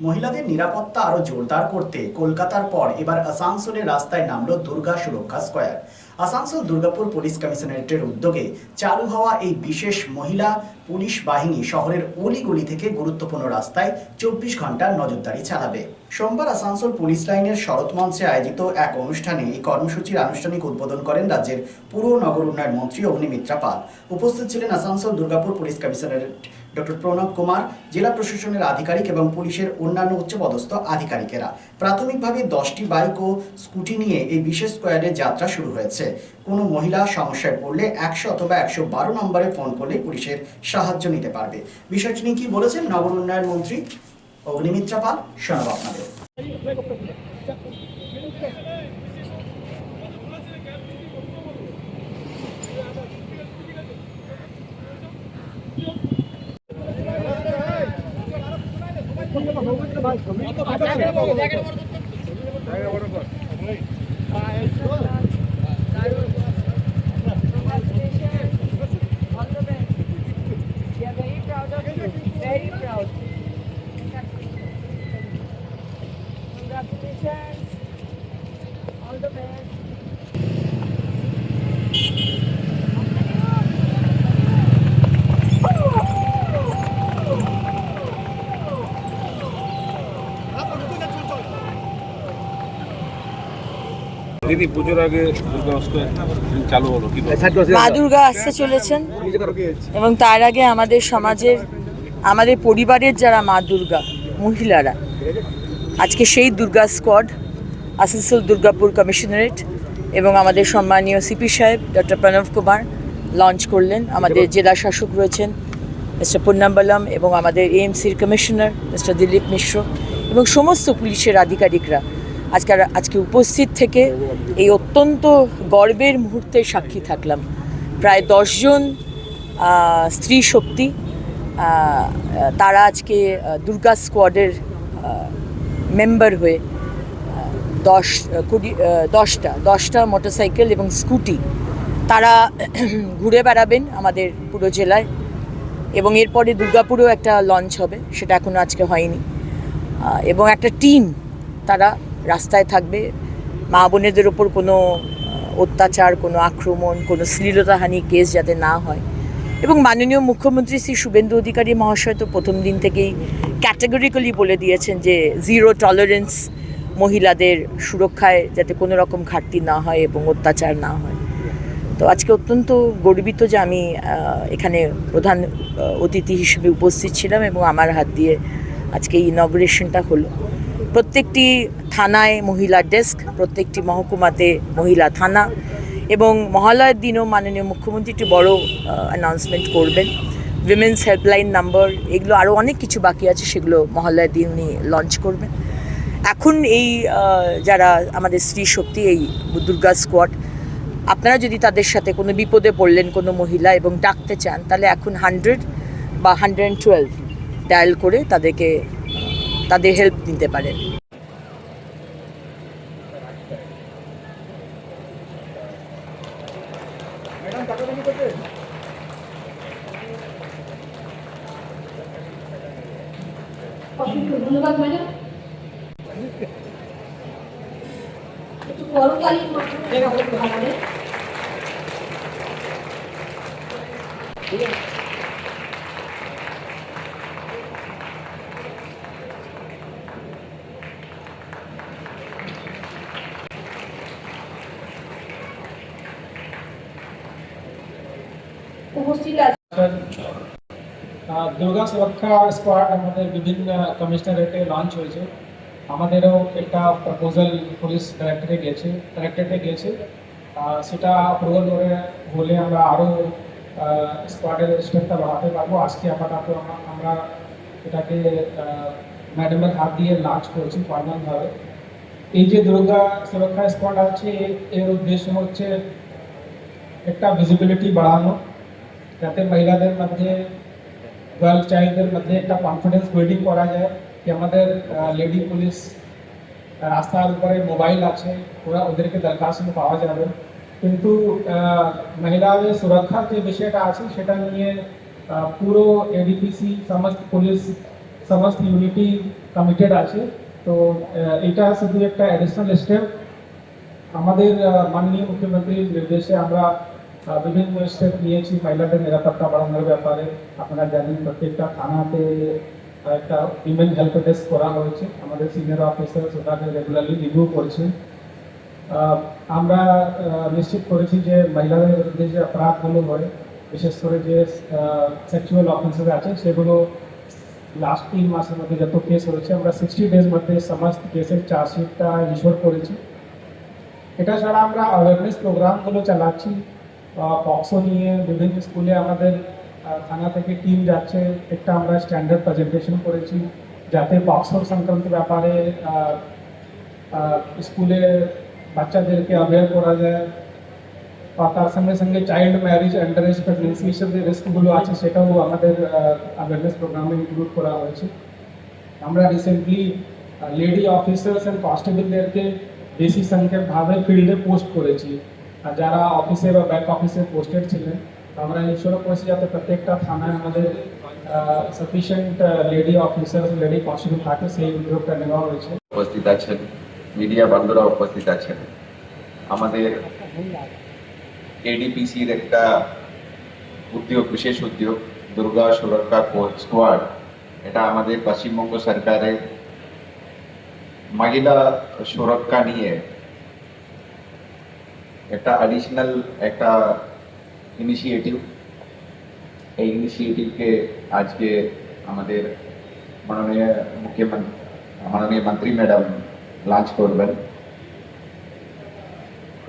মহিলাদের নিরাপত্তা আরো জোরদার করতে কলকাতার পর এবার আসানসোলের রাস্তায় নামলো দুর্গা সুরক্ষা স্কোয়ার। আসানসোল দুর্গাপুর পুলিশ কমিশনারেটের উদ্যোগে চালু হওয়া এই বিশেষ মহিলা পুলিশ বাহিনী শহরের অলিগলি থেকে গুরুত্বপূর্ণ রাস্তায় 24 ঘন্টার নজরদারি চালাবে। সোমবার আসানসোল পুলিশ লাইনের শরৎ মঞ্চে আয়োজিত এক অনুষ্ঠানে এই কর্মসূচির আনুষ্ঠানিক উদ্বোধন করেন রাজ্যের পুর নগর উন্নয়ন মন্ত্রী অগ্নিমিত্রা পাল। উপস্থিত ছিলেন Asansol Durgapur police commissionerate doctor Pranab Kumar, জেলা প্রশাসনের আধিকারিক এবং পুলিশের অন্যান্য উচ্চপদস্থ আধিকারিকেরা। প্রাথমিকভাবে 10টি বাইক ও স্কুটি নিয়ে এই বিশেষ স্কোয়াডের যাত্রা শুরু হয়েছে। কোনো মহিলা সমস্যায় পড়লে 100 অথবা 112 নম্বরে ফোন করলে পুলিশের সাহায্য নিতে পারবে। বিষয়টি নিয়ে কি বলেছেন নগর উন্নয়ন মন্ত্রী অগ্নিমিত্রা পাল, শোনাবো আপনাদের। Very proud. Congratulations. All the best. দিদি পুজোর আগে দুর্গা স্কোয়ার চালু হলো, কি মা দুর্গা আসতে চলেছেন এবং তার আগে আমাদের সমাজের, আমাদের পরিবারের যারা মা দুর্গা মহিলারা, আজকে সেই দুর্গা স্কোয়াড আসানসোল দুর্গাপুর কমিশনারেট এবং আমাদের সম্মানীয় সিপি সাহেব ডক্টর প্রণব কুমার লঞ্চ করলেন। আমাদের জেলা শাসক রয়েছেন মিস্টার পুন্নাম্বালাম এবং আমাদের এএমসির কমিশনার মিস্টার দিলীপ মিশ্র এবং সমস্ত পুলিশের আধিকারিকরা আজকে উপস্থিত থেকে এই অত্যন্ত গর্বের মুহূর্তের সাক্ষী থাকলাম। প্রায় 10 জন স্ত্রী শক্তি তারা আজকে দুর্গা স্কোয়াডের মেম্বার হয়ে 10টা মোটরসাইকেল এবং স্কুটি তারা ঘুরে বেড়াবেন আমাদের পুরো জেলায় এবং এরপরে দুর্গাপুরেও একটা লঞ্চ হবে, সেটা এখনও আজকে হয়নি। এবং একটা টিম তারা রাস্তায় থাকবে, মা বোনেদের ওপর কোনো অত্যাচার, কোনো আক্রমণ, কোনো শ্লীলতাহানি কেস যাতে না হয়। এবং মাননীয় মুখ্যমন্ত্রী শ্রী শুভেন্দু অধিকারী মহাশয় তো প্রথম দিন থেকেই ক্যাটাগরিক্যালি বলে দিয়েছেন যে জিরো টলারেন্স, মহিলাদের সুরক্ষায় যাতে কোনো রকম ঘাটতি না হয় এবং অত্যাচার না হয়। তো আজকে অত্যন্ত গর্বিত যে আমি এখানে প্রধান অতিথি হিসেবে উপস্থিত ছিলাম এবং আমার হাত দিয়ে আজকে ইনঅগ্রেশনটা হলো। প্রত্যেকটি থানায় মহিলা ডেস্ক, প্রত্যেকটি মহকুমাতে মহিলা থানা এবং মহালয়ের দিনও মাননীয় মুখ্যমন্ত্রী একটি বড় অ্যানাউন্সমেন্ট করবেন। উইমেন্স হেল্পলাইন নাম্বার, এগুলো আরও অনেক কিছু বাকি আছে, সেগুলো মহালয়ের দিন উনি লঞ্চ করবেন। এখন এই যারা আমাদের স্ত্রী শক্তি, এই দুর্গা স্কোয়াড, আপনারা যদি তাদের সাথে কোনো বিপদে পড়লেন কোনো মহিলা এবং ডাকতে চান, তাহলে এখন 100 বা 112 ডায়াল করে তাদের হেল্প নিতে পারেন। ধন্যবাদ ম্যাডাম। একটু করতালি আমাদের। উপস্থিত আছে দুর্গা সুরক্ষা স্কোয়াড আমাদের বিভিন্ন কমিশনারেটে লঞ্চ হয়েছে। আমাদেরও একটা প্রপোজাল পুলিশ কালেক্টরেটে গিয়েছে, সেটা অ্যাপ্রুভাল হলে আমরা আরও স্কোয়াডের স্ট্রেংথটা বাড়াতে পারবো। আজকে আপাতত আমরা এটাকে ম্যাডামের হাত দিয়ে লঞ্চ করেছি ফর্মালভাবে। এই যে দুর্গা সুরক্ষা স্কোয়াড আছে, এর উদ্দেশ্য হচ্ছে একটা ভিজিবিলিটি বাড়ানো, যাতে মহিলাদের মধ্যে, গার্ল চাইল্ডদের মধ্যে একটা কনফিডেন্স বিল্ডিং করা যায় যে আমাদের লেডি পুলিশ রাস্তার উপরে মোবাইল আছে, ওদেরকে দরখাস্ত পাওয়া যাবে। কিন্তু মহিলাদের সুরক্ষার যে বিষয়টা আছে সেটা নিয়ে পুরো এডিপিসি, সমস্ত পুলিশ, সমস্ত ইউনিটি কমিটেড আছে। তো এটা শুধু একটা অ্যাডিশনাল স্টেপ। আমাদের মাননীয় মুখ্যমন্ত্রীর নির্দেশে আমরা বিভিন্ন স্টেপ নিয়েছি মহিলাদের নিরাপত্তা বাড়ানোর ব্যাপারে। আপনারা জানেন প্রত্যেকটা থানাতে একটা উইমেন হেল্প ডেস্ক করা হয়েছে। আমাদের সিনিয়র অফিসার ওটাকে রেগুলারলি রিভিউ করছেন। আমরা নিশ্চিত করেছি যে মহিলাদের বিরুদ্ধে যে অপরাধগুলো হয়, বিশেষ করে যে সেক্সুয়াল অফেন্সেস আছে, সেগুলো লাস্ট 3 মাসের মধ্যে যত কেস হয়েছে আমরা 60 ডেজ মধ্যে সমস্ত কেসের চার্জশিটটা ইস্যু করেছি। এটা ছাড়া আমরা অ্যাওয়ারনেস প্রোগ্রামগুলো চালাচ্ছি। পক্সো নিয়ে বিভিন্ন স্কুলে আমাদের থানা থেকে টিম যাচ্ছে। একটা আমরা স্ট্যান্ডার্ড প্রেজেন্টেশন করেছি যাতে পক্সোর সংক্রান্ত ব্যাপারে স্কুলে বাচ্চাদেরকে অ্যাওয়্যার করা যায়। আর তার সঙ্গে সঙ্গে child marriage, under age pregnancy, এসব যে রিস্কগুলো আছে সেটাও আমাদের অ্যাওয়ারনেস প্রোগ্রামে ইনক্লুড করা হয়েছে। আমরা রিসেন্টলি লেডি অফিসার্স অ্যান্ড কনস্টেবলদেরকে বেশি সংখ্যকভাবে ফিল্ডে পোস্ট করেছি। আর যারা অফিসে বা ব্যাক অফিসে পোস্টেড ছিলেন, আমরা ইনশোর করেছি যাতে প্রত্যেকটা থানায় আমাদের sufficient lady officers, lady constable থাকে, সেই উদ্যোগটা নেওয়া হয়েছে। উপস্থিত আছেন, মিডিয়া বন্ধুরা উপস্থিত আছেন। আমাদের এডিপিসির একটা উদ্যোগ, বিশেষ উদ্যোগ দুর্গা সুরক্ষা স্কোয়াড। এটা আমাদের পশ্চিমবঙ্গ সরকারের মহিলা সুরক্ষা নিয়ে একটা অ্যাডিশনাল একটা ইনিশিয়েটিভ। এই ইনিশিয়েটিভকে আজকে আমাদের মাননীয় মন্ত্রী ম্যাডাম লঞ্চ করবেন।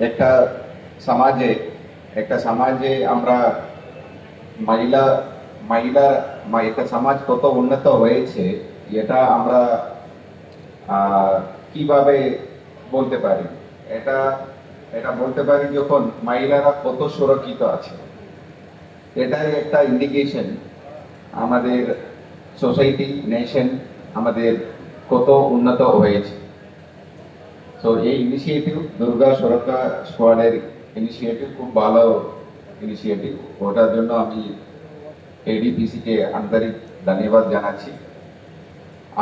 একটা সমাজে আমরা একটা সমাজ কত উন্নত হয়েছে এটা আমরা কিভাবে বলতে পারি? এটা বলতে পারি যখন মহিলারা কত সুরক্ষিত আছে। এটাই একটা ইন্ডিকেশন আমাদের সোসাইটি, নেশন আমাদের কত উন্নত হয়েছে। তো এই ইনিশিয়েটিভ দুর্গা সুরক্ষা স্কোয়াডের ইনিশিয়েটিভ খুব ভালো ইনিশিয়েটিভ। ওটার জন্য আমি এডিপিসিকে আন্তরিক ধন্যবাদ জানাচ্ছি।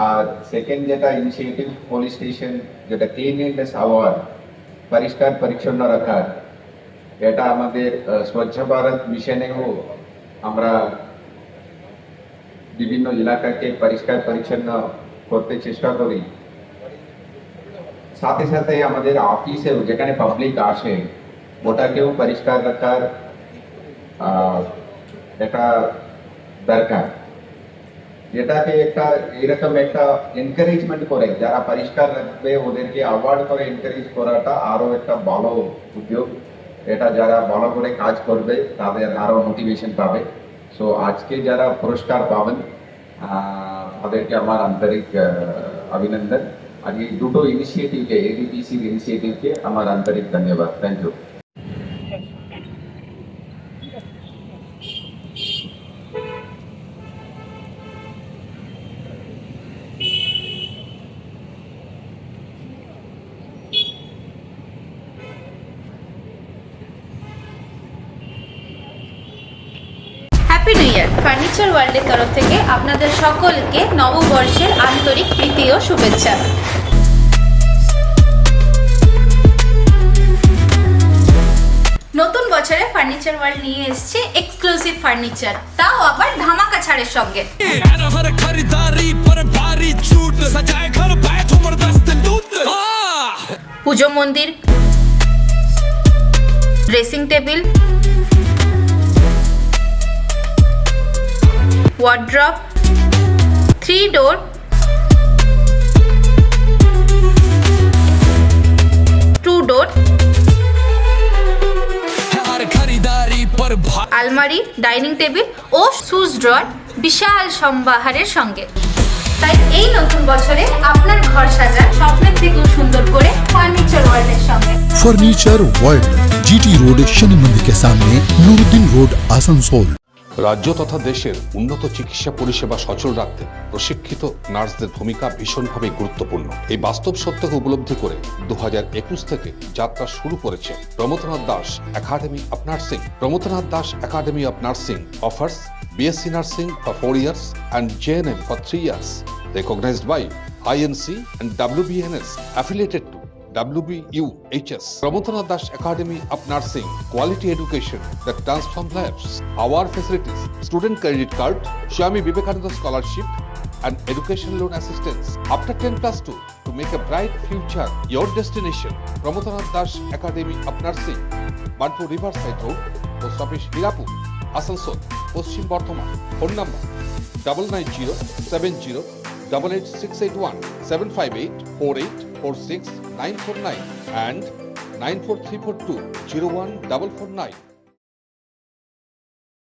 আর সেকেন্ড যেটা ইনিশিয়েটিভ, পুলিশ স্টেশন যেটা ক্লিনলিনেস আওয়ার, পরিষ্কার পরিচ্ছন্ন রাখার, এটা আমাদের স্বচ্ছ ভারত মিশনেও আমরা বিভিন্ন এলাকাকে পরিষ্কার পরিচ্ছন্ন করতে চেষ্টা করি। সাথে সাথে আমাদের অফিসেও যেখানে পাবলিক আসে ওটাকেও পরিষ্কার রাখার এটা দরকার। যেটাকে একটা এরকম একটা এনকারেজমেন্ট করে যারা পরিষ্কার রাখবে ওদেরকে অ্যাওয়ার্ড করে এনকারেজ করাটা আরো একটা ভালো উদ্যোগ। এটা যারা ভালো করে কাজ করবে তাদের আরো মোটিভেশন পাবে। সো আজকে যারা পুরস্কার পাবেন তাদেরকে আমার আন্তরিক অভিনন্দন। আর এই দুটো ইনিশিয়েটিভকে, এডিপিসির ইনিশিয়েটিভকে আমার আন্তরিক ধন্যবাদ। Thank you. Happy new year! Furniture ওয়ার্ল্ডের তরফ থেকে আপনাদের সকলকে নববর্ষের আন্তরিক প্রীতি ও শুভেচ্ছা। নতুন বছরে ফার্নিচার ওয়ার্ল্ড নিয়ে এসেছে এক্সক্লুসিভ ফার্নিচার, তাও আবার ধামাকা ছাড়ের সঙ্গে। পুজো মন্দির, ড্রেসিং টেবিল, ওয়ার্ড্রপ, 3 ডোর, 2 ডোর, আলমারি, ডাইনিং টেবিল ও শুজ ড্রয়ার বিশাল সম্ভারের সঙ্গে। তাই এই নতুন বছরে আপনার ঘর সাজান স্বপ্নের থেকেও সুন্দর করে ফার্নিচার ওয়ার্ল্ডের সঙ্গে। ফার্নিচার ওয়ার্ল্ড, জিটি রোড, শনি মন্দির সামনে, নুরুদ্দিন রোড, আসানসোল। রাজ্য তথা দেশের উন্নত চিকিৎসা পরিষেবা সচল রাখতে প্রশিক্ষিত নার্সদের ভূমিকা ভীষণভাবে গুরুত্বপূর্ণ। এই বাস্তব সত্যকে উপলব্ধি করে 2021 থেকে যাত্রা শুরু করেছে Pramathanath Das academy of nursing. Pramathanath Das academy of nursing offers BSc Nursing for 4 years and JNM for 3 years, recognized by INC and WBNS affiliated to WBUHS. Pramodana Das Academy of Nursing, quality education that transforms lives. Our facilities, student credit card, Swami Vivekananda scholarship, and education loan assistance. After 10+2, to make a bright future, your destination, Pramodana Das Academy of Nursing, Manpur Riverside Road, Post Office Hirapur, Asansol, Paschim Bardhaman. Phone number 9907088681 7584846 949 and 94342 01449.